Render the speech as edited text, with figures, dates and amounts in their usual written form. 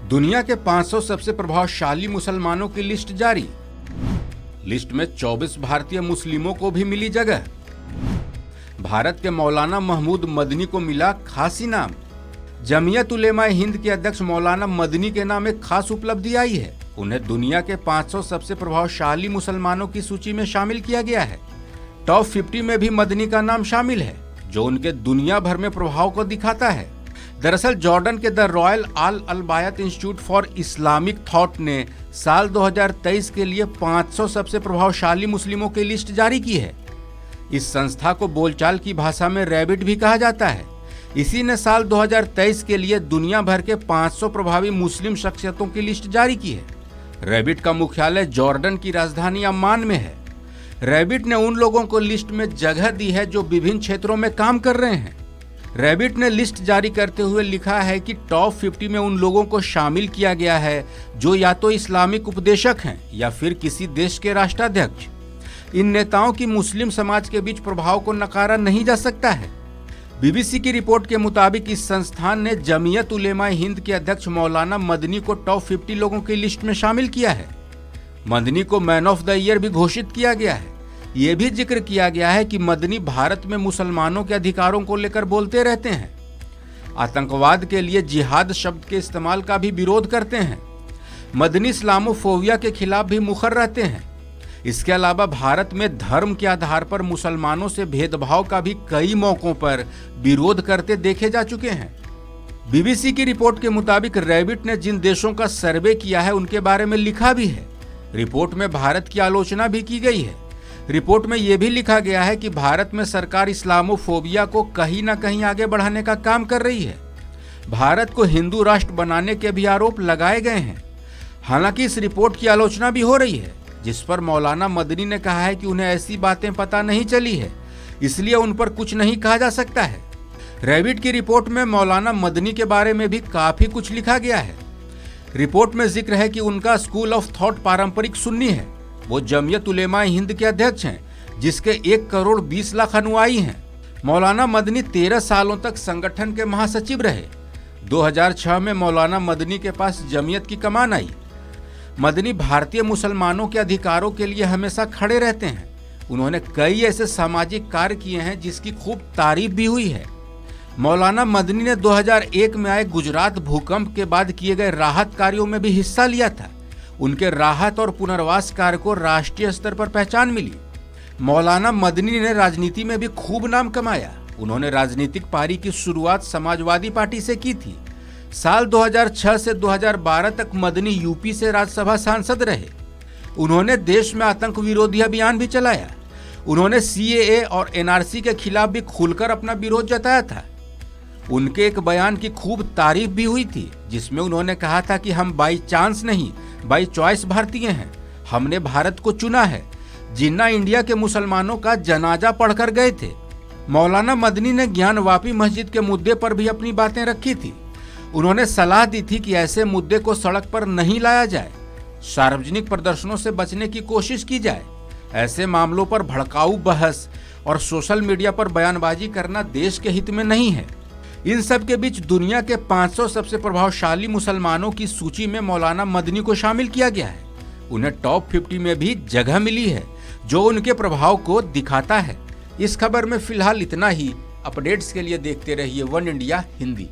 दुनिया के 500 सबसे प्रभावशाली मुसलमानों की लिस्ट जारी। लिस्ट में 24 भारतीय मुस्लिमों को भी मिली जगह। भारत के मौलाना महमूद मदनी को मिला खास इनाम। जमीयत उलेमा हिंद के अध्यक्ष मौलाना मदनी के नाम एक खास उपलब्धि आई है। उन्हें दुनिया के 500 सबसे प्रभावशाली मुसलमानों की सूची में शामिल किया गया है। टॉप 50 में भी मदनी का नाम शामिल है, जो उनके दुनिया भर में प्रभाव को दिखाता है। दरअसल जॉर्डन के the royal Aal Albayt institute for Islamic thought ने साल 2023 के लिए 500 सबसे प्रभावशाली मुस्लिमों की लिस्ट जारी की है। इस संस्था को बोलचाल की भाषा में रैबिट भी कहा जाता है। इसी ने साल 2023 के लिए दुनिया भर के 500 प्रभावी मुस्लिम शख्सियतों की लिस्ट जारी की है। रैबिट का मुख्यालय जॉर्डन की राजधानी अम्मान में है। रैबिट ने उन लोगों को लिस्ट में जगह दी है जो विभिन्न क्षेत्रों में काम कर रहे हैं। रैबिट ने लिस्ट जारी करते हुए लिखा है कि टॉप 50 में उन लोगों को शामिल किया गया है जो या तो इस्लामिक उपदेशक हैं या फिर किसी देश के राष्ट्राध्यक्ष। इन नेताओं की मुस्लिम समाज के बीच प्रभाव को नकारा नहीं जा सकता है। बीबीसी की रिपोर्ट के मुताबिक इस संस्थान ने जमीयत उलेमा हिंद के अध्यक्ष मौलाना मदनी को टॉप 50 लोगों की लिस्ट में शामिल किया है। मदनी को मैन ऑफ द ईयर भी घोषित किया गया है। ये भी जिक्र किया गया है कि मदनी भारत में मुसलमानों के अधिकारों को लेकर बोलते रहते हैं। आतंकवाद के लिए जिहाद शब्द के इस्तेमाल का भी विरोध करते हैं। मदनी इस्लामोफोबिया के खिलाफ भी मुखर रहते हैं। इसके अलावा भारत में धर्म के आधार पर मुसलमानों से भेदभाव का भी कई मौकों पर विरोध करते देखे जा चुके हैं। बीबीसी की रिपोर्ट के मुताबिक रैबिट ने जिन देशों का सर्वे किया है उनके बारे में लिखा भी है। रिपोर्ट में भारत की आलोचना भी की गई है। रिपोर्ट में यह भी लिखा गया है कि भारत में सरकार इस्लामोफोबिया को कहीं ना कहीं आगे बढ़ाने का काम कर रही है। भारत को हिंदू राष्ट्र बनाने के भी आरोप लगाए गए हैं। हालांकि इस रिपोर्ट की आलोचना भी हो रही है, जिस पर मौलाना मदनी ने कहा है कि उन्हें ऐसी बातें पता नहीं चली है, इसलिए उन पर कुछ नहीं कहा जा सकता है। रैबिट की रिपोर्ट में मौलाना मदनी के बारे में भी काफी कुछ लिखा गया है। रिपोर्ट में जिक्र है कि उनका स्कूल ऑफ थॉट पारंपरिक सुन्नी है। वो जमीयत उलेमा हिंद के अध्यक्ष हैं, जिसके 1 करोड़ 20 लाख अनुयायी हैं। मौलाना मदनी 13 सालों तक संगठन के महासचिव रहे। 2006 में मौलाना मदनी के पास जमीयत की कमान आई। मदनी भारतीय मुसलमानों के अधिकारों के लिए हमेशा खड़े रहते हैं। उन्होंने कई ऐसे सामाजिक कार्य किए हैं जिसकी खूब तारीफ भी हुई है। मौलाना मदनी ने 2001 में आए गुजरात भूकंप के बाद किए गए राहत कार्यों में भी हिस्सा लिया था। उनके राहत और पुनर्वास कार्य को राष्ट्रीय स्तर पर पहचान मिली। मौलाना मदनी ने राजनीति में भी खूब नाम कमाया। उन्होंने राजनीतिक पारी की शुरुआत समाजवादी पार्टी से की थी। साल 2006 से 2012 तक मदनी यूपी से राज्यसभा सांसद रहे। उन्होंने देश में आतंक विरोधी अभियान भी चलाया। उन्होंने सीएए और एनआरसी के खिलाफ भी खुलकर अपना विरोध जताया था। उनके एक बयान की खूब तारीफ भी हुई थी, जिसमें उन्होंने कहा था कि हम बाई चांस नहीं, बाई चॉइस भारतीय हैं। हमने भारत को चुना है। जिन्ना इंडिया के मुसलमानों का जनाजा पढ़कर गए थे। मौलाना मदनी ने ज्ञानवापी मस्जिद के मुद्दे पर भी अपनी बातें रखी थी। उन्होंने सलाह दी थी कि ऐसे मुद्दे को सड़क पर नहीं लाया जाए। सार्वजनिक प्रदर्शनों से बचने की कोशिश की जाए। ऐसे मामलों पर भड़काऊ बहस और सोशल मीडिया पर बयानबाजी करना देश के हित में नहीं है। इन सब के बीच दुनिया के 500 सबसे प्रभावशाली मुसलमानों की सूची में मौलाना मदनी को शामिल किया गया है। उन्हें टॉप 50 में भी जगह मिली है, जो उनके प्रभाव को दिखाता है। इस खबर में फिलहाल इतना ही। अपडेट्स के लिए देखते रहिए वन इंडिया हिंदी।